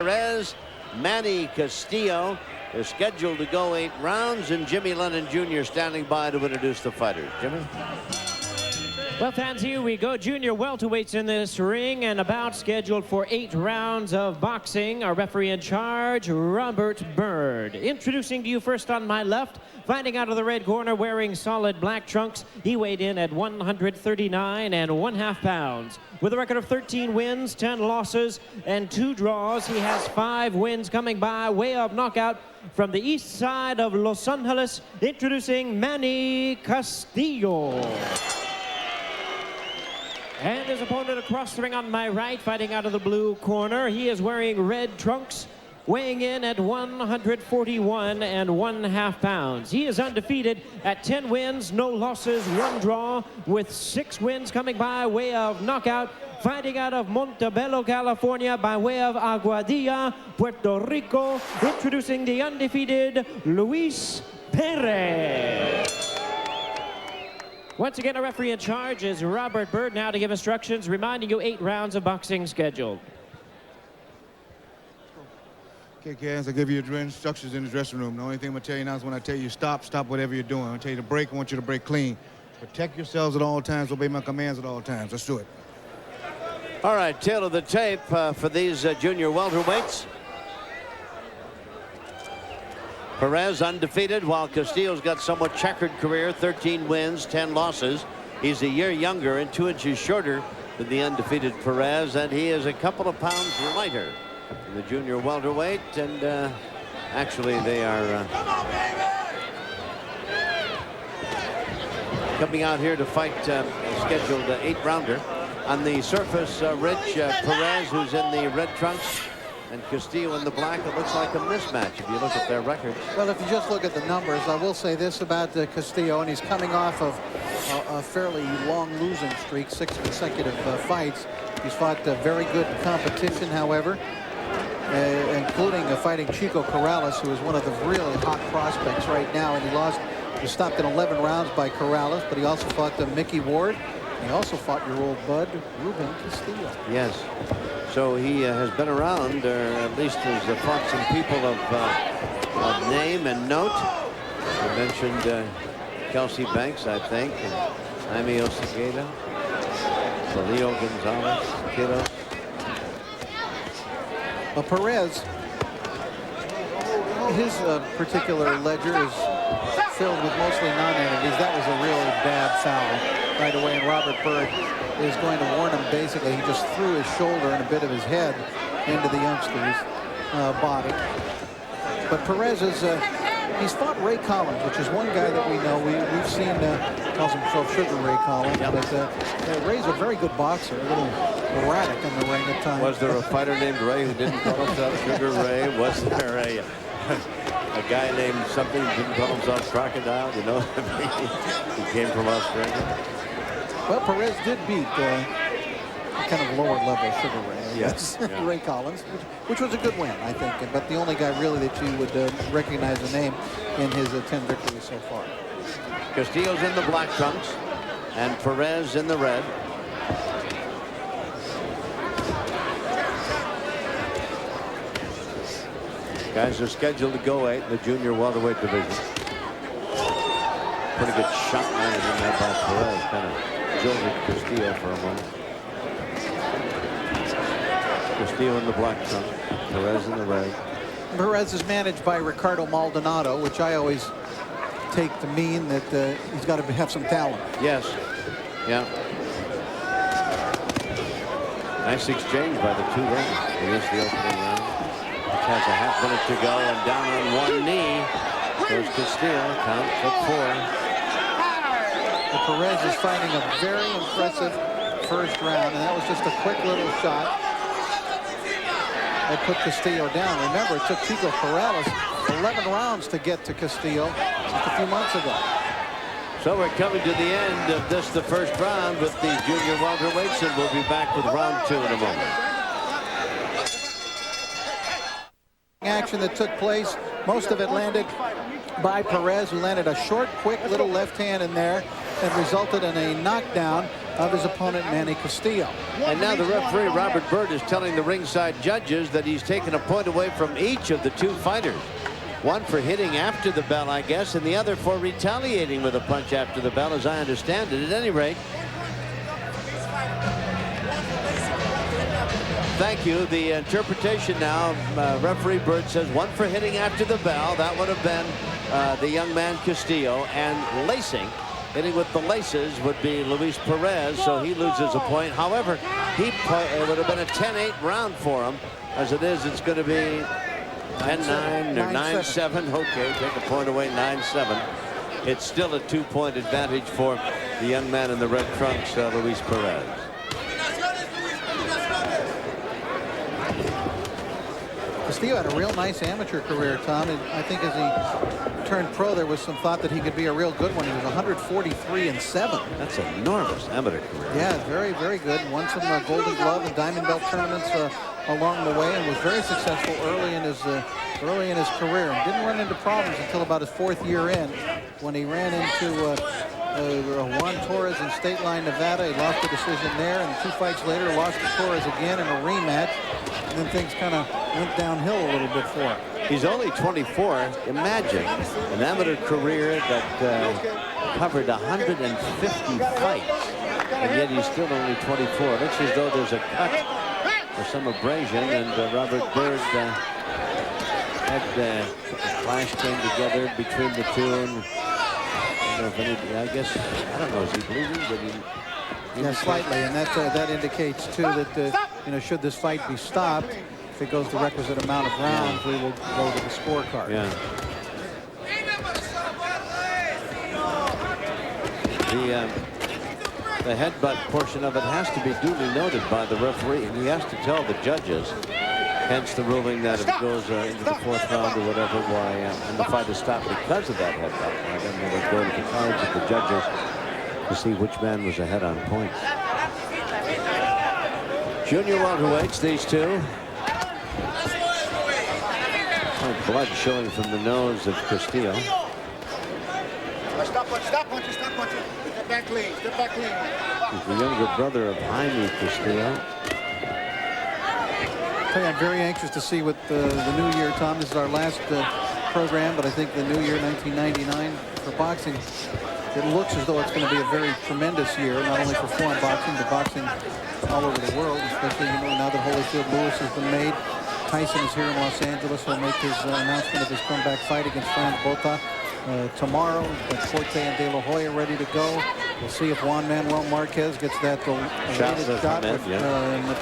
Perez, Manny Castillo. They're scheduled to go 8 rounds, and Jimmy Lennon Jr. standing by to introduce the fighters. Jimmy? Well, fans, here we go. Junior welterweights in this ring and about scheduled for 8 rounds of boxing. Our referee in charge, Robert Bird. Introducing to you first on my left, fighting out of the red corner, wearing solid black trunks. He weighed in at 139 1/2 pounds. With a record of 13 wins, 10 losses, and 2 draws, he has 5 wins coming by way of knockout from the east side of Los Angeles. Introducing Manny Castillo. And his opponent across the ring on my right, fighting out of the blue corner. He is wearing red trunks, weighing in at 141 1/2 pounds. He is undefeated at 10 wins, no losses, 1 draw, with 6 wins coming by way of knockout. Fighting out of Montebello, California, by way of Aguadilla, Puerto Rico. Introducing the undefeated Luis Perez. Once again, our referee in charge is Robert Bird, now to give instructions, reminding you 8 rounds of boxing scheduled. Okay, guys, I'll give you your instructions in the dressing room. The only thing I'm going to tell you now is when I tell you stop, stop whatever you're doing. I'm going to tell you to break, I want you to break clean. Protect yourselves at all times, obey my commands at all times. Let's do it. All right, tail of the tape for these junior welterweights. Perez undefeated, while Castillo's got somewhat checkered career, 13 wins, 10 losses. He's a year younger and 2 inches shorter than the undefeated Perez, and he is a couple of pounds lighter in the junior welterweight, and actually they are coming out here to fight a scheduled 8-rounder. On the surface, Rich, Perez, who's in the red trunks, and Castillo in the black. It looks like a mismatch if you look at their records. Well, if you just look at the numbers, I will say this about Castillo, and he's coming off of a fairly long losing streak, 6 consecutive fights. He's fought very good competition, however, including fighting Chico Corrales, who is one of the really hot prospects right now, and he stopped in 11 rounds by Corrales, but he also fought Mickey Ward. He also fought your old bud, Ruben Castillo. Yes. So he has been around, or at least has fought some people of name and note. I mentioned Kelsey Banks, I think, and Jaime Osegueda, Leo Gonzalez, Kiddo. Perez, his particular ledger is filled with mostly non-entities. That was a really bad foul right away, and Robert Bird is going to warn him. Basically, he just threw his shoulder and a bit of his head into the youngster's body. But Perez is, he's fought Ray Collins, which is one guy that we know. We've seen, calls himself Sugar Ray Collins, yep. But Ray's a very good boxer, a little erratic in the ring at times. Was there a fighter named Ray who didn't call himself Sugar Ray? Was there a guy named something who didn't call himself Crocodile? You know, he came from Australia. Well, Perez did beat kind of lower level Sugar Ray. Yes. Yeah. Ray Collins, which was a good win, I think. But the only guy really that you would recognize the name in his 10 victories so far. Castillo's in the black trunks and Perez in the red. Guys are scheduled to go 8 in the junior welterweight division. Pretty good shot landed in there by Perez. Kind of jolted Castillo for a moment. Castillo in the black trunk, Perez in the red. Perez is managed by Ricardo Maldonado, which I always take to mean that he's got to have some talent. Yes. Yeah. Nice exchange by the 2 runners. Here's the opening round. Has a half minute to go, and down on one knee goes Castillo. Counts at 4. Perez is finding a very impressive first round, and that was just a quick little shot that put Castillo down. Remember, it took Chico Corrales 11 rounds to get to Castillo just a few months ago. So we're coming to the end of this, the first round, with the junior welterweights, and we'll be back with round 2 in a moment. Action that took place, most of it landed by Perez, who landed a short, quick little left hand in there and resulted in a knockdown of his opponent, Manny Castillo. And now the referee, Robert Byrd, is telling the ringside judges that he's taken a point away from each of the two fighters. One for hitting after the bell, I guess, and the other for retaliating with a punch after the bell, as I understand it. At any rate, thank you. The interpretation now, referee Byrd says one for hitting after the bell. That would have been the young man Castillo, and lacing. Hitting with the laces would be Luis Perez, so he loses a point. However, it would have been a 10-8 round for him. As it is, it's going to be 10-9 or 9-7. Okay, take a point away, 9-7. It's still a 2-point advantage for the young man in the red trunks, Luis Perez. Castillo had a real nice amateur career, Tom. And I think as he turned pro, there was some thought that he could be a real good one. He was 143-7. That's an enormous amateur career. Yeah, very, very good. Won some Golden Glove and Diamond Belt tournaments along the way, and was very successful early in his career. And didn't run into problems until about his 4th year in, when he ran into Juan Torres in State Line, Nevada. He lost the decision there, and 2 fights later lost to Torres again in a rematch. And then things kind of went downhill a little bit for him. He's only 24. Imagine an amateur career that covered 150 fights, and yet he's still only 24. It looks as though there's a cut or some abrasion, and Robert Byrd had flash came together between the two, and I don't know if I don't know, is he bleeding? But yeah, slightly, and that indicates too that should this fight be stopped, if it goes the requisite amount of rounds, we will go to the scorecard. Yeah. The headbutt portion of it has to be duly noted by the referee, and he has to tell the judges. Hence the ruling that if it goes into the 4th round or whatever, and the fight is stopped because of that headbutt. Then they would go to the cards of the judges to see which man was ahead on points. Junior welterweights, these two. Oh, blood showing from the nose of Castillo. Stop punching. Step back clean. He's the younger brother of Jaime Castillo. I'm very anxious to see what the new year, Tom. This is our last program, but I think the new year, 1999, for boxing, it looks as though it's going to be a very tremendous year, not only for foreign boxing, but boxing all over the world, especially, now that Holyfield Lewis has been made. Tyson is here in Los Angeles. He'll make his announcement of his comeback fight against Franz Botha tomorrow. But Forte and De La Hoya ready to go. We'll see if Juan Manuel Marquez gets that elated shot with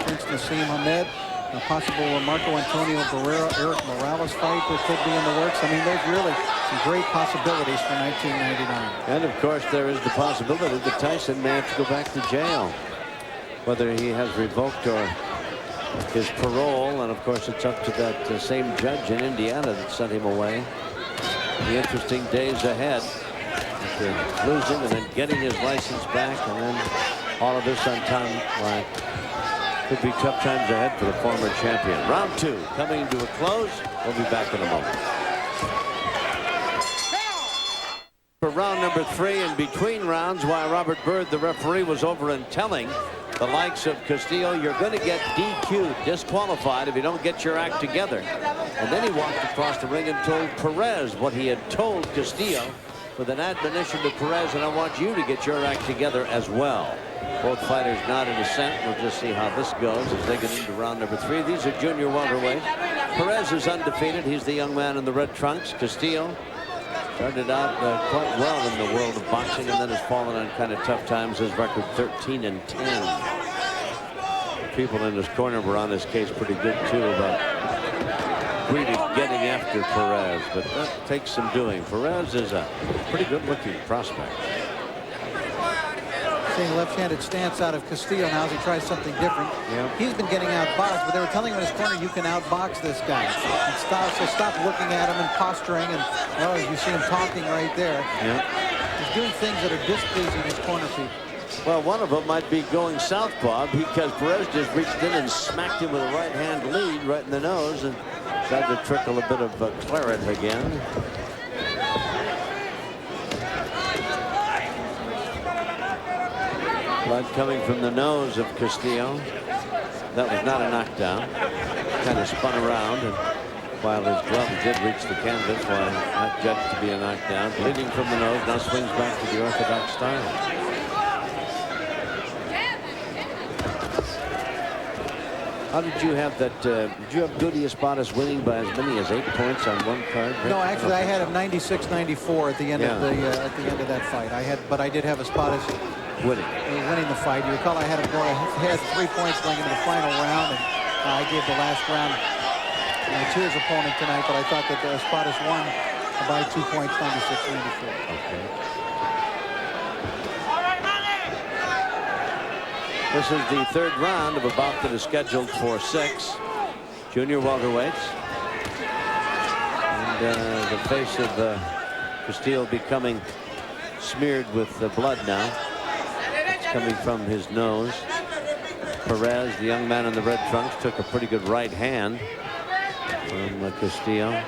Prince Nassim Hamed. A possible Marco Antonio Barrera, Eric Morales fight that could be in the works. I mean, there's really some great possibilities for 1999. And of course, there is the possibility that Tyson may have to go back to jail, whether he has revoked or his parole. And of course, it's up to that same judge in Indiana that sent him away. The interesting days ahead, after losing and then getting his license back, and then all of this on timeline. Could be tough times ahead for the former champion. Round 2 coming to a close. We'll be back in a moment. For round number 3, in between rounds, while Robert Byrd, the referee, was over and telling the likes of Castillo, you're going to get DQ'd, disqualified, if you don't get your act together. And then he walked across the ring and told Perez what he had told Castillo, with an admonition to Perez, and I want you to get your act together as well. Both fighters nodded assent. We'll just see how this goes as they get into round number 3. These are junior welterweights. Perez is undefeated. He's the young man in the red trunks. Castillo started out quite well in the world of boxing, and then has fallen on kind of tough times. His record 13-10. People in his corner were on his case pretty good too about really getting after Perez, but that takes some doing. Perez is a pretty good-looking prospect. Seeing left-handed stance out of Castillo now as he tries something different. Yep. He's been getting outboxed, but they were telling him in his corner, you can outbox this guy. And stop looking at him and posturing, and you see him talking right there. Yep. He's doing things that are displeasing his corner people. Well, one of them might be going southpaw, because Perez just reached in and smacked him with a right-hand lead right in the nose and tried to trickle a bit of claret again. Blood coming from the nose of Castillo. That was not a knockdown. Kind of spun around, and while his glove did reach the canvas, while not judged to be a knockdown, bleeding from the nose, now swings back to the orthodox style. How did you have that? Did you have Goody Espada winning by as many as 8 points on one card? Rick? No, actually, I had him 96-94 at the end of that fight. But I did have Espada winning the fight. You recall I had him going ahead 3 points going into the final round, and I gave the last round to his opponent tonight. But I thought that Espada won by 2 points, 96-94. Okay. This is the third round of a bout that is scheduled for 6 junior welterweights. And the face of Castillo becoming smeared with blood now. It's coming from his nose. Perez, the young man in the red trunks, took a pretty good right hand from Castillo.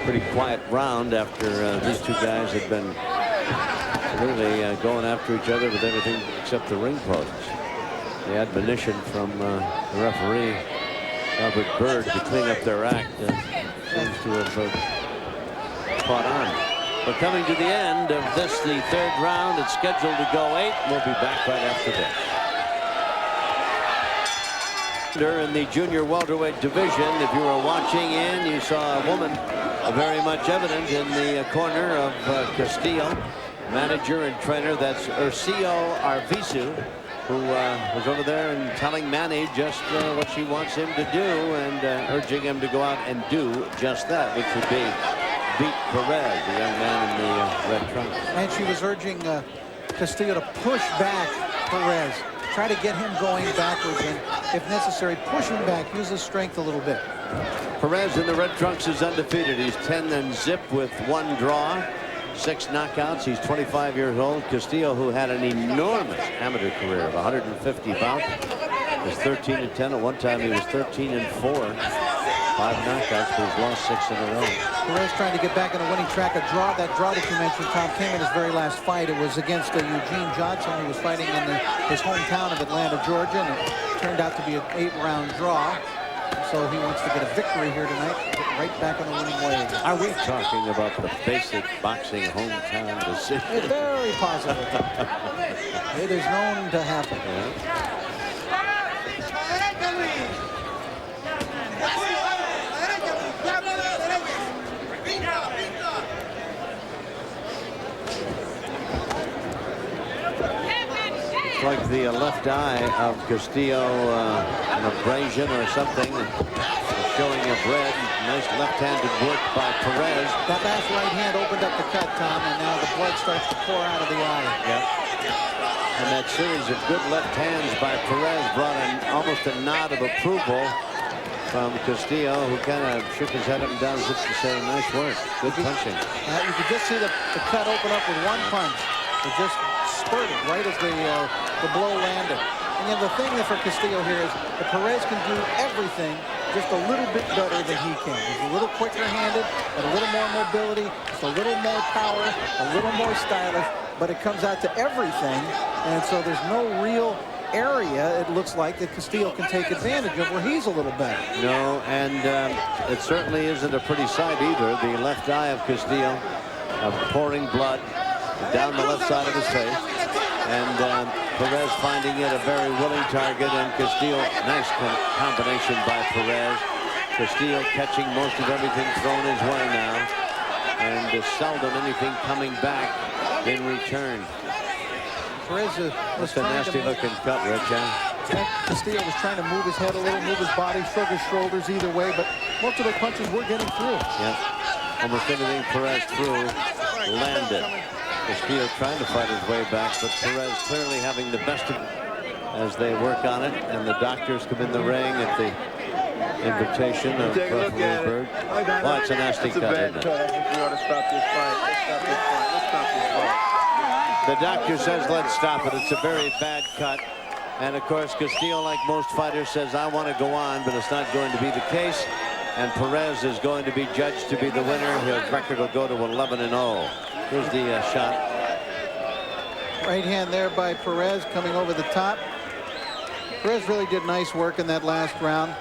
Pretty quiet round after these two guys had been really going after each other with everything except the ring posts. The admonition from the referee, Robert Byrd, to clean up their act seems to have caught on. We're coming to the end of this, the third round. It's scheduled to go 8. We'll be back right after this. In the junior welterweight division, if you were watching in, you saw a woman very much evident in the corner of Castillo. Manager and trainer, that's Urcio Arvizu, who was over there and telling Manny just what she wants him to do, and urging him to go out and do just that, which would be beat Perez, the young man in the red trunks. And she was urging Castillo to push back Perez, try to get him going backwards, and if necessary, push him back, use his strength a little bit. Perez in the red trunks is undefeated. He's 10-0 with 1 draw. 6 knockouts. He's 25 years old. Castillo, who had an enormous amateur career of 150 bouts, was 13-10. At one time, he was 13-4. 5 knockouts, but he's lost 6 in a row. Perez trying to get back on a winning track. That draw that you mentioned, Tom, came in his very last fight. It was against Eugene Johnson, who was fighting in his hometown of Atlanta, Georgia, and it turned out to be an 8-round draw. So he wants to get a victory here tonight, get right back on the winning way. Are we talking about the basic boxing hometown decision? It's very positive. It is known to happen. It's like the left eye of Castillo, an abrasion or something, showing of red. Nice left-handed work by Perez. That last right hand opened up the cut, Tom, and now the blood starts to pour out of the eye. Yep. And that series of good left hands by Perez brought almost a nod of approval from Castillo, who kind of shook his head up and down as if to say, nice work, good punching. You could just see the cut open up with one punch. It just spurted right as the blow landed. And then the thing for Castillo here is that Perez can do everything just a little bit better than he can. He's a little quicker handed, and a little more mobility, just a little more power, a little more stylish, but it comes out to everything. And so there's no real area, it looks like, that Castillo can take advantage of where he's a little better. No, and it certainly isn't a pretty sight either. The left eye of Castillo, pouring blood down the left side of his face, and Perez finding it a very willing target, and Castillo, nice combination by Perez. Castillo catching most of everything thrown his way now, and seldom anything coming back in return. Perez was a nasty-looking cut, Rich. Castillo was trying to move his head a little, move his body, shrug his shoulders either way, but most of the punches were getting through. Yep. Almost anything Perez threw landed. Castillo trying to fight his way back, but Perez clearly having the best of it as they work on it, and the doctors come in the ring at the invitation of referee Byrd. Well, it's a nasty cut, isn't it? We ought to stop this fight. Let's stop this fight. The doctor says, let's stop it. It's a very bad cut. And, of course, Castillo, like most fighters, says, I want to go on, but it's not going to be the case. And Perez is going to be judged to be the winner. His record will go to 11-0. Here's the shot. Right hand there by Perez coming over the top. Perez really did nice work in that last round.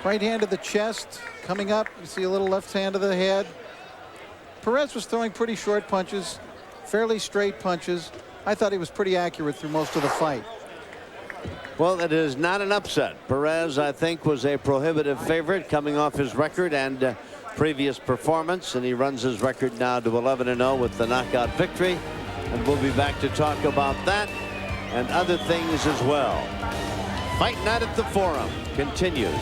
Right hand to the chest coming up. You see a little left hand to the head. Perez was throwing pretty short punches, fairly straight punches. I thought he was pretty accurate through most of the fight. Well, it is not an upset. Perez, I think, was a prohibitive favorite coming off his record and previous performance, and he runs his record now to 11-0 with the knockout victory. And we'll be back to talk about that and other things as well. Fight Night at the Forum continues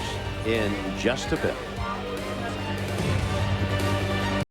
in just a bit.